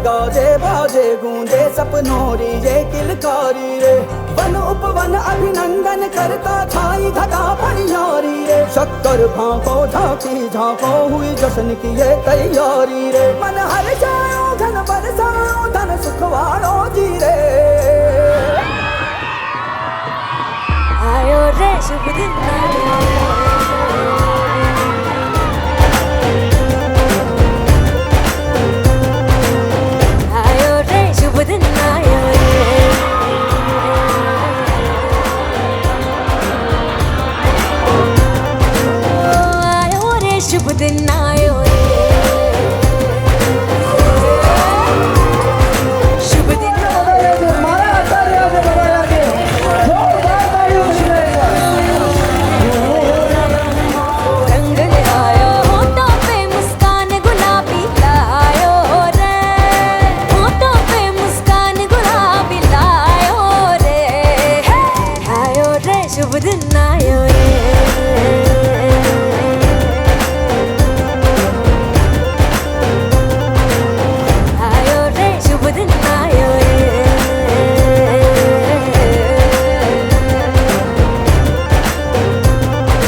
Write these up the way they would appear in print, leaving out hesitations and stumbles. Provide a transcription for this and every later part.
गाजे बाजे गूंजे सपनों री ये किलकारी रे। वन उपवन अभिनंदन करता छाई घटा परियारी रे। शक्कर भांको झांकी झांको हुई जश्न की ये तैयारी रे। मन हर जाओ धन बरसाओ धन सुखवाड़ो जी रे। आयो रे शुभ दिन आयो रे शुभ दिन आयो रे शुभ दिन आयो शुभ दिन आयो आयो रे शुभ दिन आयो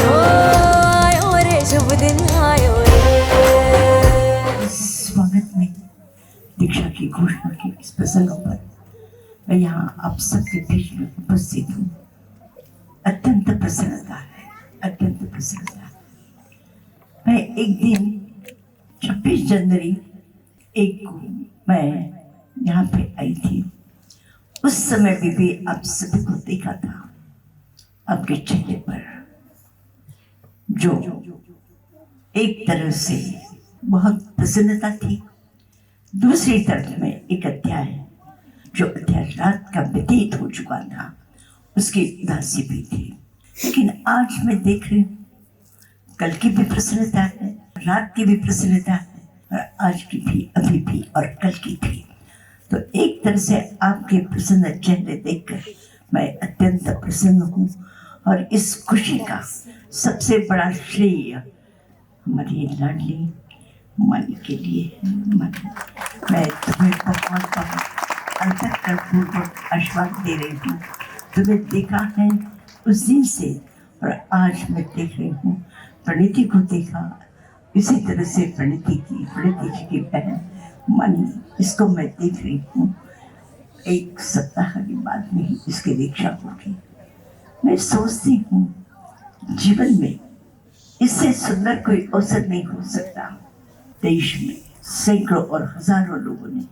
आयो रे शुभ दिन आयो। स्वागत में दीक्षा की घोषणा के इस प्रसंग पर मैं यहाँ आप सबके बीच में उपस्थित हूँ। अत्यंत प्रसन्नता है, अत्यंत प्रसन्नता है। मैं एक दिन 26 जनवरी 1 को मैं यहाँ पे आई थी। उस समय भी आप सभी को देखा था आपके चेहरे पर जो एक तरह से बहुत प्रसन्नता थी। दूसरी तरफ में एक अध्याय जो अध्याय रात का व्यतीत हो चुका था उसकी उदासी भी थी। लेकिन आज मैं देख रही हूँ कल की भी प्रसन्नता है, रात की भी प्रसन्नता है और आज की भी, अभी भी और कल की भी। तो एक तरह से आपके प्रसन्न चेहरे देखकर मैं अत्यंत प्रसन्न हूँ और इस खुशी का सबसे बड़ा श्रेय हमारी लाडली मनी के लिए है। मनी, मैं तुम्हें बहुत अंतःकरणपूर्वक आशीर्वाद दे रही हूँ। तुम्हें देखा है उस दिन से और आज मैं देख रही हूँ, प्रणीति को देखा, इसी तरह से प्रणीति जी की बहन मनी, इसको मैं देख रही हूँ। एक सप्ताह के बाद में ही इसकी दीक्षा होगी। मैं सोचती हूँ जीवन में इससे सुंदर कोई अवसर नहीं हो सकता। देश में सैकड़ों और हजारों लोगों ने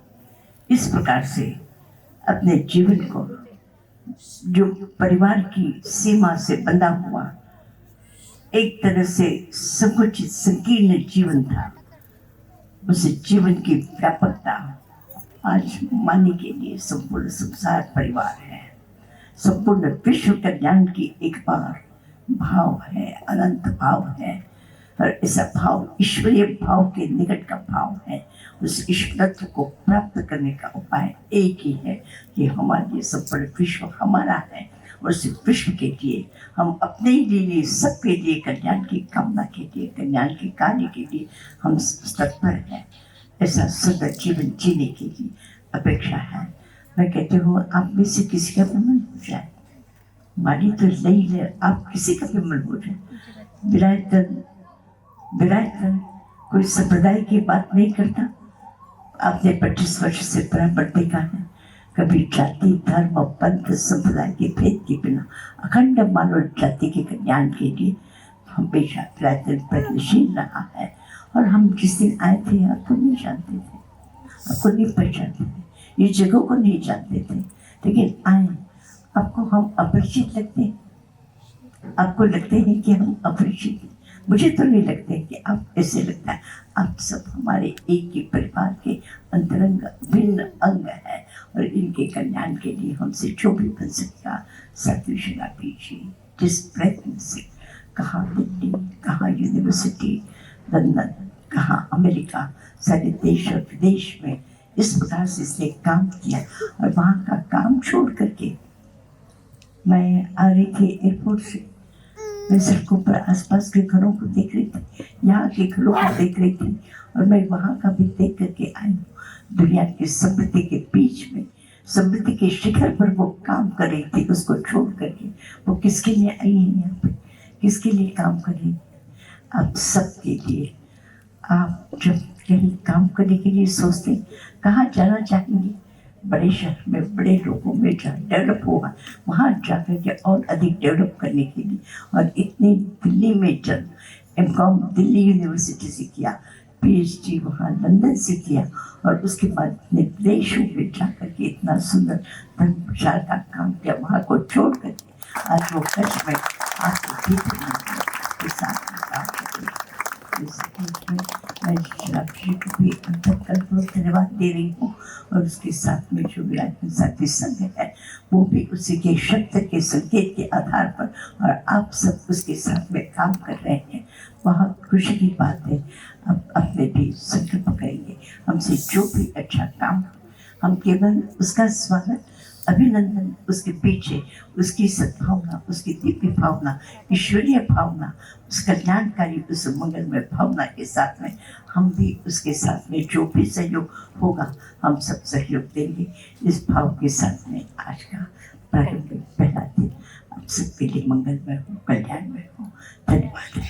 इस प्रकार से अपने जीवन को, जो परिवार की सीमा से बंधा हुआ एक तरह से संकुचित संकीर्ण जीवन था, उस जीवन की व्यापकता आज मानी के लिए संपूर्ण संसार परिवार है। संपूर्ण विश्व कल्याण की एक बार भाव है, अनंत भाव है और ऐसा भाव ईश्वरीय भाव के निकट का भाव है। उस ईश्वरत्व को प्राप्त करने का उपाय एक ही है कि हमारे संपूर्ण विश्व हमारा है और उस विश्व के लिए हम अपने लिए, सबके लिए, कल्याण की कामना के लिए, कल्याण के कार्य के लिए हम तत्पर हैं। ऐसा सुंदर जीवन जीने के लिए अपेक्षा है। मैं कहती हूँ आप में से किसी का भी मन हो जाए, हमारी तो नहीं है, आप किसी का भी मन हो जाए। विरायतन कोई संप्रदाय की बात नहीं करता। आपने 25 वर्ष से बराबर देखा है, कभी जाति, धर्म, पंथ, संप्रदाय के भेद के बिना अखंड मानव जाति के कल्याण के लिए हमेशा विरायतन प्रयत्नशील रहा है। और हम जिस दिन आए थे आपको नहीं जानते थे, आपको नहीं पहचानते थे, ये जगह को नहीं जानते थे, लेकिन आए आपको हम अपरिचित लगते हैं, आपको लगते हैं कि हम अपरिचित हैं। मुझे तो नहीं लगते कि आप ऐसे लगता है। आप सब हमारे एक ही परिवार के अंतरंग भिन्न अंग है और इनके कल्याण के लिए हमसे जो भी बन सकता सतविशला पीछे जिस प्रयत्न से, कहाँ दिल्ली, कहाँ यूनिवर्सिटी, लंदन, कहाँ अमेरिका, सारे देश और विदेश में इस प्रकार से इसने काम किया और वहाँ का काम छोड़ करके मैं आ रही थी एयरपोर्ट से। मैं सड़कों पर आसपास के घरों को देख रही थी, यहाँ के घरों को देख रही थी और मैं वहाँ का भी देख करके आई हूँ। दुनिया की समृद्धि के बीच में, समृद्धि के शिखर पर वो काम कर रही थी, उसको छोड़ करके वो किसके लिए आई है यहाँ पे, किसके लिए काम कर रही है? आप सबके लिए। आप जब कहीं काम करने के लिए सोचते हैं, कहाँ जाना चाहेंगे? बड़े शहर में, बड़े लोगों में जहाँ डेवलप होगा वहाँ जाकर के और अधिक डेवलप करने के लिए। और इतने दिल्ली में जब एमकॉम दिल्ली यूनिवर्सिटी से किया, पीएचडी वहाँ लंदन से किया, और उसके बाद अपने देशों में जाकर के इतना सुंदर धर्म प्रचार का काम किया, वहाँ को छोड़ करके आज वो कच्छ में आपके भीतर के साथ में काम कर रही है। मैं शराब जी को भी अंतर्कल्प धन्यवाद दे रही हूँ, और उसके साथ में जो विराजमान साथी संघ है वो भी उसी के शब्द के संकेत के आधार पर, और आप सब उसके साथ में काम कर रहे हैं। बहुत खुशी की बात है। अब अपने भी संकल्प करेंगे, हमसे जो भी अच्छा काम, हम केवल उसका स्वागत, अभिनंदन, उसके पीछे उसकी सद्भावना, उसकी दिव्य भावना, ईश्वरीय भावना, उस कल्याणकारी, उस मंगलमय भावना के साथ में हम भी उसके साथ में जो भी सहयोग होगा हम सब सहयोग देंगे। इस भाव के साथ में आज का प्रारंभिक पहला दिन आप सबके लिए मंगलमय हो, कल्याणमय हो। धन्यवाद।